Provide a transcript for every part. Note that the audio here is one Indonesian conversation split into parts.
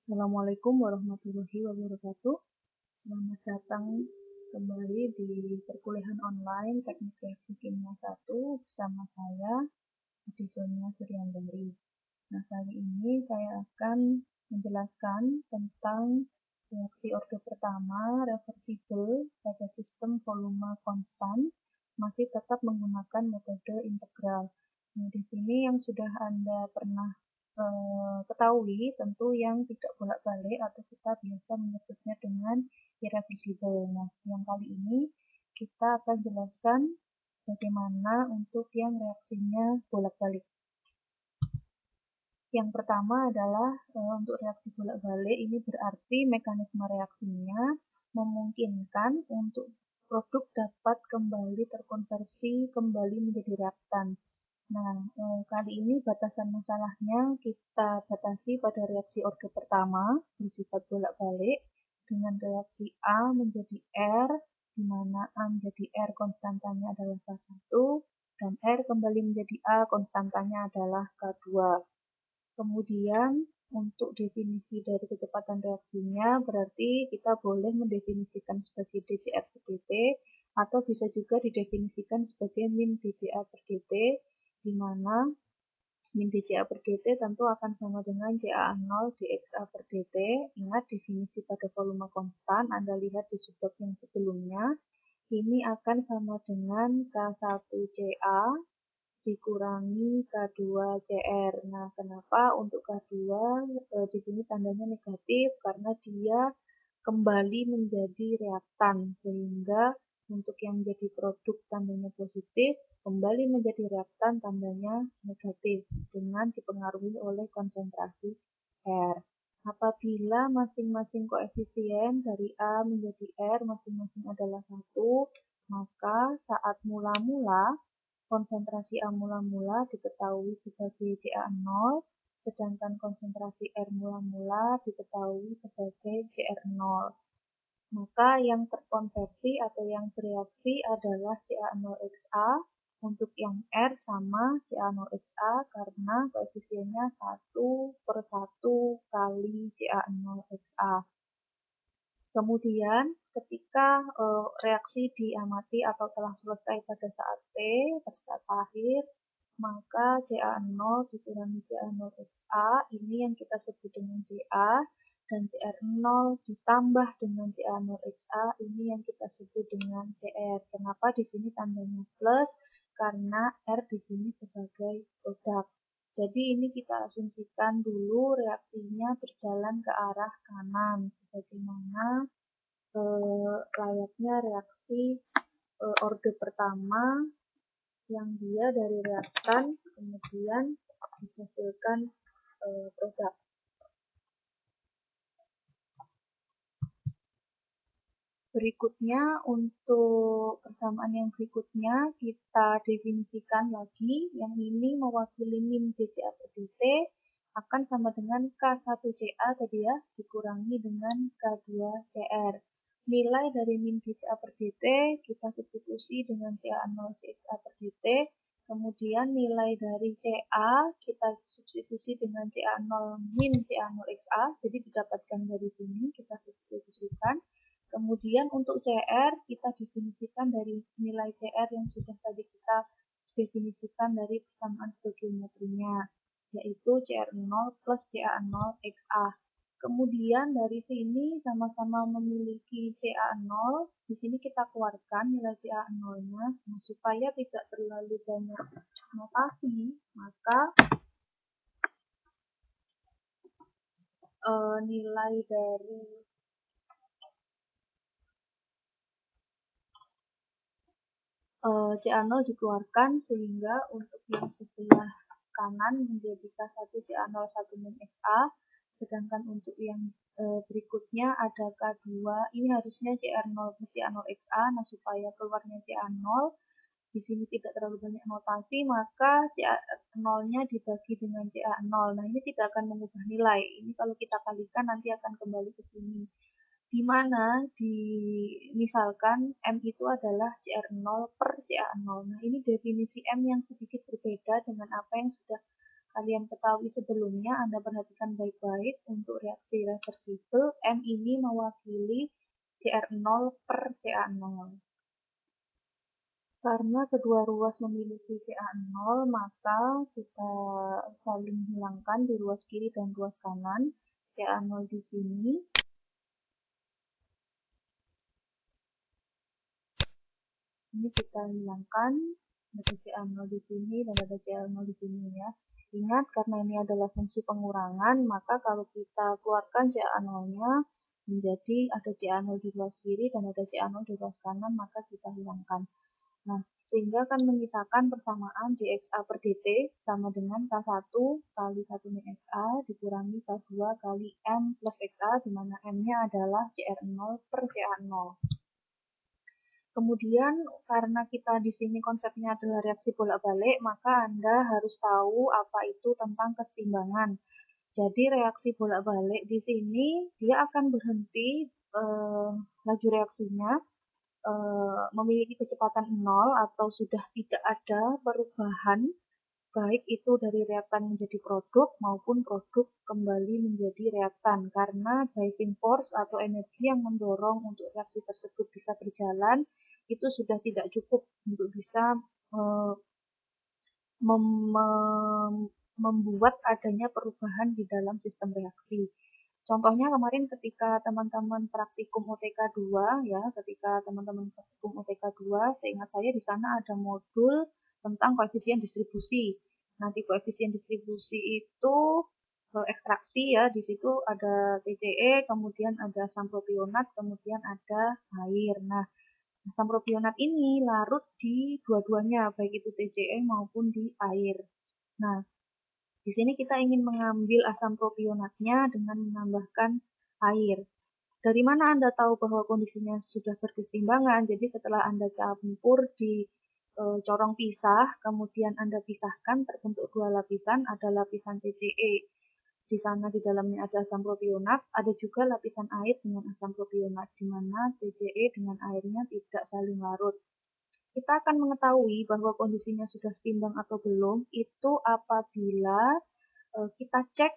Assalamualaikum warahmatullahi wabarakatuh. Selamat datang kembali di perkuliahan online Teknik Reaksi Kimia 1 bersama saya, Adisonia Suryandari. Nah, kali ini saya akan menjelaskan tentang reaksi ordo pertama reversibel pada sistem volume konstan masih tetap menggunakan metode integral. Nah, di sini yang sudah Anda pernah ketahui tentu yang tidak bolak-balik atau kita biasa menyebutnya dengan irreversible. Nah, yang kali ini kita akan jelaskan bagaimana untuk yang reaksinya bolak-balik. Yang pertama adalah untuk reaksi bolak-balik ini berarti mekanisme reaksinya memungkinkan untuk produk dapat kembali terkonversi kembali menjadi reaktan. Nah, kali ini batasan masalahnya kita batasi pada reaksi ordo pertama bersifat bolak-balik dengan reaksi A menjadi R, di mana A menjadi R konstantanya adalah K1, dan R kembali menjadi A konstantanya adalah K2. Kemudian untuk definisi dari kecepatan reaksinya berarti kita boleh mendefinisikan sebagai dCr per dt atau bisa juga didefinisikan sebagai min dCa per dt, di mana min dCa per dt tentu akan sama dengan Ca0 dXa per dt. Ingat definisi pada volume konstan, Anda lihat di subbab yang sebelumnya. Ini akan sama dengan K1Ca dikurangi K2Cr. Nah, kenapa untuk K2 di sini tandanya negatif? Karena dia kembali menjadi reaktan, sehingga untuk yang menjadi produk tandanya positif, kembali menjadi reaktan tandanya negatif, dengan dipengaruhi oleh konsentrasi R. Apabila masing-masing koefisien dari A menjadi R masing-masing adalah 1, maka saat mula-mula konsentrasi A mula-mula diketahui sebagai Ca0, sedangkan konsentrasi R mula-mula diketahui sebagai Cr0. Maka yang terkonversi atau yang bereaksi adalah Ca0Xa, untuk yang R sama Ca0Xa karena koefisiennya 1/1 kali Ca0Xa. Kemudian ketika reaksi diamati atau telah selesai pada saat T, pada saat akhir, maka Ca0 dikurangi Ca0Xa, ini yang kita sebut dengan Ca, dan Cr0 ditambah dengan Ca0Xa, ini yang kita sebut dengan Cr. Kenapa di sini tandanya plus? Karena R di sini sebagai produk. Jadi ini kita asumsikan dulu reaksinya berjalan ke arah kanan, sebagaimana layaknya reaksi orde pertama yang dia dari reaktan kemudian dihasilkan produk. Berikutnya, untuk persamaan yang berikutnya kita definisikan lagi. Yang ini mewakili min dCa per dt akan sama dengan K1Ca tadi ya, dikurangi dengan K2Cr. Nilai dari min dCa per dt kita substitusi dengan Ca0 dXa per dt. Kemudian nilai dari Ca kita substitusi dengan Ca0 min Ca0Xa. Jadi didapatkan dari sini, kita substitusikan. Kemudian untuk Cr kita definisikan dari nilai Cr yang sudah tadi kita definisikan dari persamaan stoikiometrinya, yaitu Cr0 plus Ca0Xa. Kemudian dari sini sama-sama memiliki Ca0, di sini kita keluarkan nilai Ca0-nya. Nah, supaya tidak terlalu banyak notasi, maka nilai dari Ca0 dikeluarkan sehingga untuk yang sebelah kanan menjadi K1 Ca0 1 min Xa, sedangkan untuk yang berikutnya ada K2, ini harusnya Cr0 plus Ca0Xa. Nah, supaya keluarnya Ca0 di sini tidak terlalu banyak notasi, maka Ca0-nya dibagi dengan Ca0. Nah, ini tidak akan mengubah nilai. Ini kalau kita kalikan nanti akan kembali ke sini. Di mana misalkan M itu adalah Cr0 per Ca0. Nah, ini definisi M yang sedikit berbeda dengan apa yang sudah kalian ketahui sebelumnya, Anda perhatikan baik-baik untuk reaksi reversibel, M ini mewakili CR0 per CA0. Karena kedua ruas memiliki CA0, maka kita saling hilangkan di ruas kiri dan ruas kanan. CA0 di sini. Ini kita hilangkan, ada CA0 di sini dan ada CA0 di sini ya. Ingat, karena ini adalah fungsi pengurangan, maka kalau kita keluarkan CA0-nya menjadi ada CA0 di ruas kiri dan ada CA0 di ruas kanan, maka kita hilangkan. Nah, sehingga akan menyisakan persamaan dXA per dt sama dengan K1 kali 1 min XA dikurangi K2 kali M plus XA, di mana M-nya adalah CR0 per CA0. Kemudian karena kita di sini konsepnya adalah reaksi bolak-balik, maka Anda harus tahu apa itu tentang kesetimbangan. Jadi reaksi bolak-balik di sini dia akan berhenti laju reaksinya memiliki kecepatan 0 atau sudah tidak ada perubahan baik itu dari reaktan menjadi produk maupun produk kembali menjadi reaktan, karena driving force atau energi yang mendorong untuk reaksi tersebut bisa berjalan itu sudah tidak cukup untuk bisa membuat adanya perubahan di dalam sistem reaksi. Contohnya kemarin ketika teman-teman praktikum UTK 2 ya, ketika teman-teman praktikum UTK 2, seingat saya di sana ada modul tentang koefisien distribusi. Nanti koefisien distribusi itu ekstraksi ya, di situ ada TCE, kemudian ada asam propionat, kemudian ada air. Nah, asam propionat ini larut di dua-duanya, baik itu TCE maupun di air. Nah, di sini kita ingin mengambil asam propionatnya dengan menambahkan air. Dari mana Anda tahu bahwa kondisinya sudah berkesetimbangan? Jadi setelah Anda campur di corong pisah, kemudian Anda pisahkan, terbentuk dua lapisan, ada lapisan TCE. Di sana di dalamnya ada asam propionat, ada juga lapisan air dengan asam propionat, di mana TCE dengan airnya tidak saling larut. Kita akan mengetahui bahwa kondisinya sudah setimbang atau belum itu apabila kita cek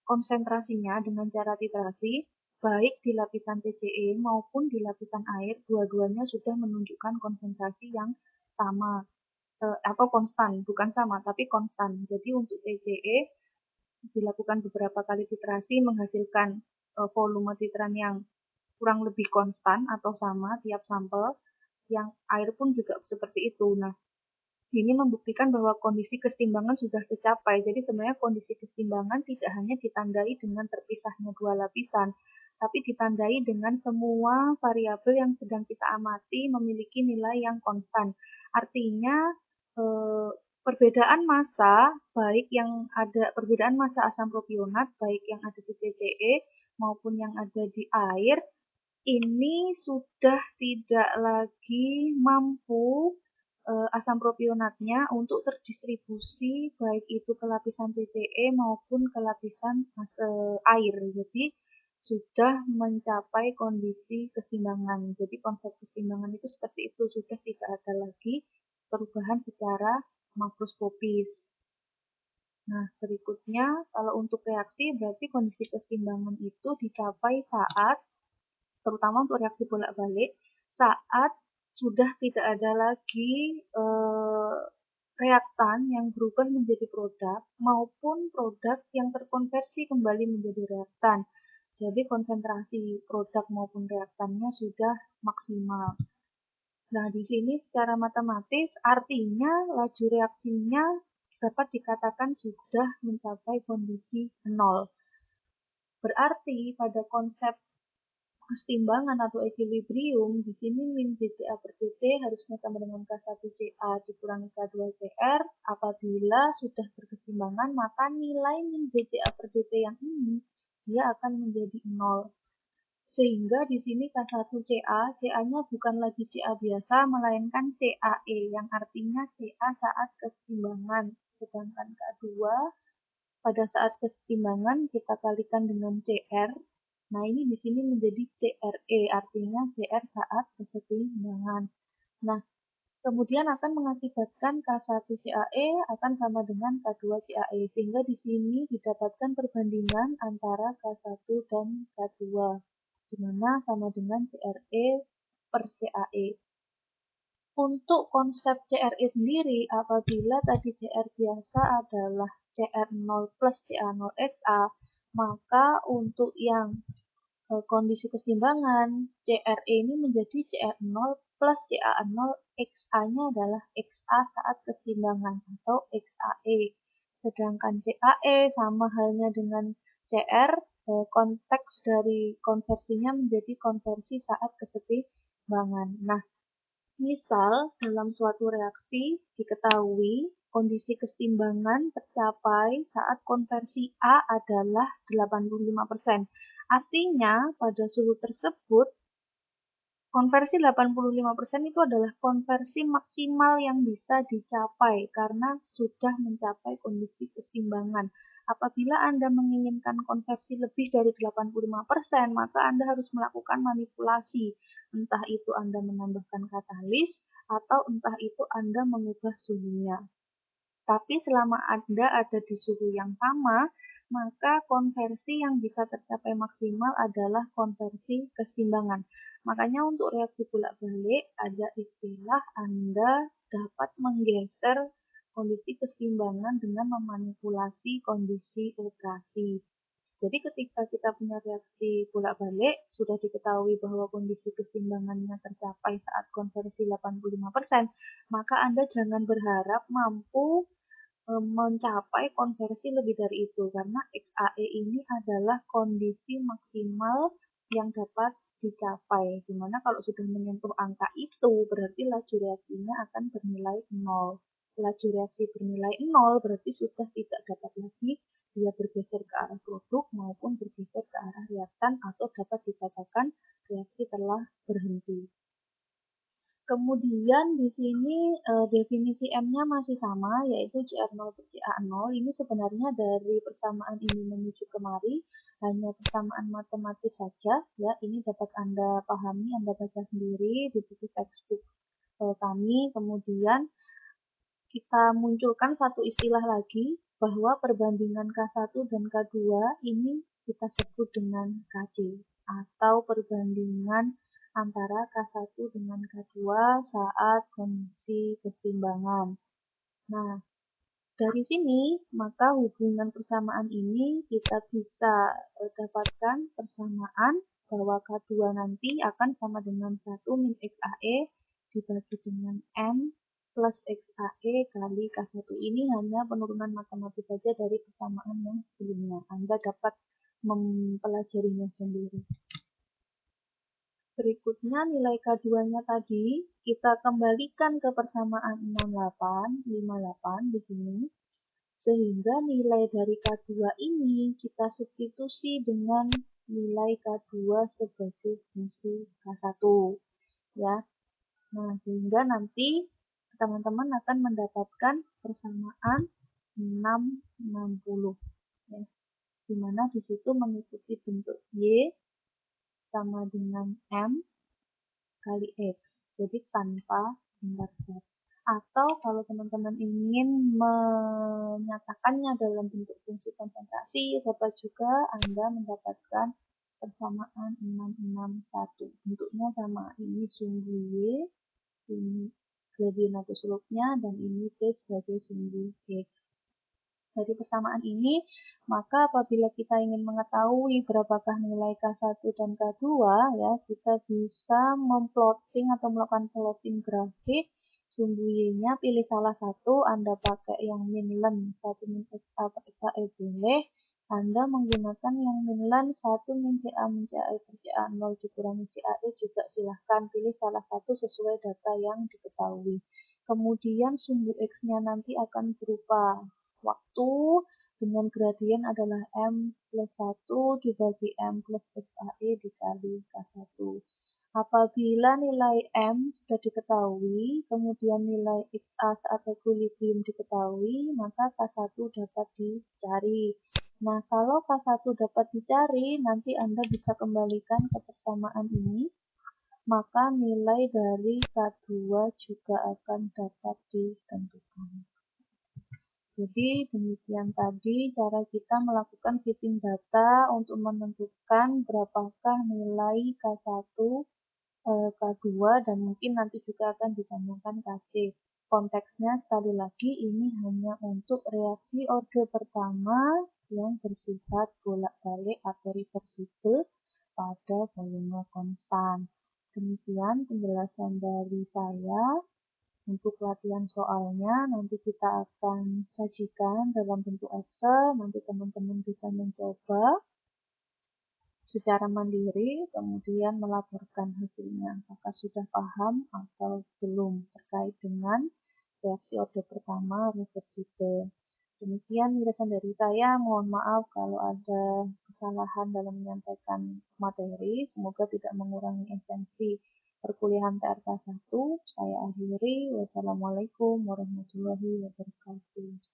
konsentrasinya dengan cara titrasi, baik di lapisan TCE maupun di lapisan air, dua-duanya sudah menunjukkan konsentrasi yang sama atau konstan, bukan sama tapi konstan. Jadi untuk TCE dilakukan beberapa kali titrasi menghasilkan volume titran yang kurang lebih konstan atau sama tiap sampel. Yang air pun juga seperti itu. Nah, ini membuktikan bahwa kondisi kesetimbangan sudah tercapai. Jadi sebenarnya kondisi kesetimbangan tidak hanya ditandai dengan terpisahnya dua lapisan, tapi ditandai dengan semua variabel yang sedang kita amati memiliki nilai yang konstan. Artinya perbedaan massa, baik yang ada perbedaan massa asam propionat, baik yang ada di TCE maupun yang ada di air, ini sudah tidak lagi mampu asam propionatnya untuk terdistribusi baik itu ke lapisan TCE maupun ke lapisan air. Jadi sudah mencapai kondisi kesetimbangan. Jadi konsep kesetimbangan itu seperti itu, sudah tidak ada lagi perubahan secara makroskopis. Nah, berikutnya kalau untuk reaksi berarti kondisi kesetimbangan itu dicapai saat, terutama untuk reaksi bolak-balik, saat sudah tidak ada lagi reaktan yang berubah menjadi produk maupun produk yang terkonversi kembali menjadi reaktan. Jadi konsentrasi produk maupun reaktannya sudah maksimal. Nah, di sini secara matematis artinya laju reaksinya dapat dikatakan sudah mencapai kondisi nol. Berarti pada konsep kesetimbangan atau equilibrium, di sini min BCA per dt harusnya sama dengan K1CA dikurangi K2CR. Apabila sudah berkesetimbangan, maka nilai min BCA per dt yang ini dia akan menjadi 0. Sehingga di sini K1CA, CA-nya bukan lagi CA biasa, melainkan CAE, yang artinya CA saat kesetimbangan. Sedangkan K2 pada saat kesetimbangan kita kalikan dengan CR. Nah, ini di sini menjadi CRE, artinya CR saat kesetimbangan. Nah, Kemudian akan mengakibatkan K1 CaE akan sama dengan K2 CaE, sehingga di sini didapatkan perbandingan antara K1 dan K2, di mana sama dengan CRE per CaE. Untuk konsep CRE sendiri, apabila tadi CR biasa adalah CR0 plus CA0XA, maka untuk yang kondisi kesetimbangan, CRE ini menjadi CR0 plus CA0, XA-nya adalah XA saat kesetimbangan atau XAE. Sedangkan CAE sama halnya dengan CR, konteks dari konversinya menjadi konversi saat kesetimbangan. Nah, misal dalam suatu reaksi diketahui kondisi kesetimbangan tercapai saat konversi A adalah 85%. Artinya pada suhu tersebut konversi 85% itu adalah konversi maksimal yang bisa dicapai karena sudah mencapai kondisi kesetimbangan. Apabila Anda menginginkan konversi lebih dari 85%, maka Anda harus melakukan manipulasi. Entah itu Anda menambahkan katalis atau entah itu Anda mengubah suhunya. Tapi selama Anda ada di suhu yang sama, maka konversi yang bisa tercapai maksimal adalah konversi kesetimbangan. Makanya untuk reaksi bolak-balik ada istilah Anda dapat menggeser kondisi kesetimbangan dengan memanipulasi kondisi operasi. Jadi ketika kita punya reaksi bolak-balik, sudah diketahui bahwa kondisi kesetimbangannya tercapai saat konversi 85%, maka Anda jangan berharap mampu mencapai konversi lebih dari itu karena XAE ini adalah kondisi maksimal yang dapat dicapai. Dimana kalau sudah menyentuh angka itu berarti laju reaksinya akan bernilai 0. Laju reaksi bernilai 0 berarti sudah tidak dapat lagi dia bergeser ke arah produk maupun bergeser ke arah reaktan atau dapat dikatakan reaksi telah berhenti. Kemudian di sini definisi M-nya masih sama, yaitu CR0 per CA0. Ini sebenarnya dari persamaan ini menuju kemari, hanya persamaan matematis saja. Ya, ini dapat Anda pahami, Anda baca sendiri di buku textbook kami. Kemudian kita munculkan satu istilah lagi, bahwa perbandingan K1 dan K2 ini kita sebut dengan KC, atau perbandingan antara K1 dengan K2 saat kondisi kesetimbangan. Nah, dari sini, maka hubungan persamaan ini kita bisa dapatkan persamaan bahwa K2 nanti akan sama dengan 1 min XAE dibagi dengan M plus XAE kali K1. Ini hanya penurunan matematis saja dari persamaan yang sebelumnya. Anda dapat mempelajarinya sendiri. Berikutnya nilai K2-nya tadi kita kembalikan ke persamaan 68, 58 di sini. Sehingga nilai dari K2 ini kita substitusi dengan nilai K2 sebagai fungsi K1. Ya. Nah, sehingga nanti teman-teman akan mendapatkan persamaan 660. Ya. Dimana di situ mengikuti bentuk Y sama dengan M kali X. Jadi tanpa intercept. Atau kalau teman-teman ingin menyatakannya dalam bentuk fungsi konsentrasi, dapat juga Anda mendapatkan persamaan 661. Bentuknya sama, ini sumbu Y, ini gradient atau slope-nya, dan ini T sebagai sumbu X. Dari persamaan ini, maka apabila kita ingin mengetahui berapakah nilai K1 dan K2, ya, kita bisa memplotting atau melakukan plotting grafik sumbu Y-nya, pilih salah satu, Anda pakai yang minlen 1 min XA per XAE boleh, Anda menggunakan yang minlen 1 min CA min CAE per CA0 dikurangi CAE juga silahkan pilih salah satu sesuai data yang diketahui. Kemudian sumbu X-nya nanti akan berupa waktu dengan gradien adalah M plus 1 dibagi M plus XAE dikali K1. Apabila nilai M sudah diketahui, kemudian nilai XA saat equilibrium diketahui, maka K1 dapat dicari. Nah, kalau K1 dapat dicari, nanti Anda bisa kembalikan ke persamaan ini. maka nilai dari K2 juga akan dapat ditentukan. Jadi demikian tadi cara kita melakukan fitting data untuk menentukan berapakah nilai K1, K2, dan mungkin nanti juga akan ditanyakan KC. Konteksnya sekali lagi ini hanya untuk reaksi orde pertama yang bersifat bolak-balik atau reversible pada volume konstan. Demikian penjelasan dari saya. Untuk latihan soalnya nanti kita akan sajikan dalam bentuk Excel, nanti teman-teman bisa mencoba secara mandiri, kemudian melaporkan hasilnya, apakah sudah paham atau belum terkait dengan reaksi orde pertama reversible. Demikian penjelasan dari saya, mohon maaf kalau ada kesalahan dalam menyampaikan materi, semoga tidak mengurangi esensi perkuliahan TRK 1. Saya akhiri, wassalamualaikum warahmatullahi wabarakatuh.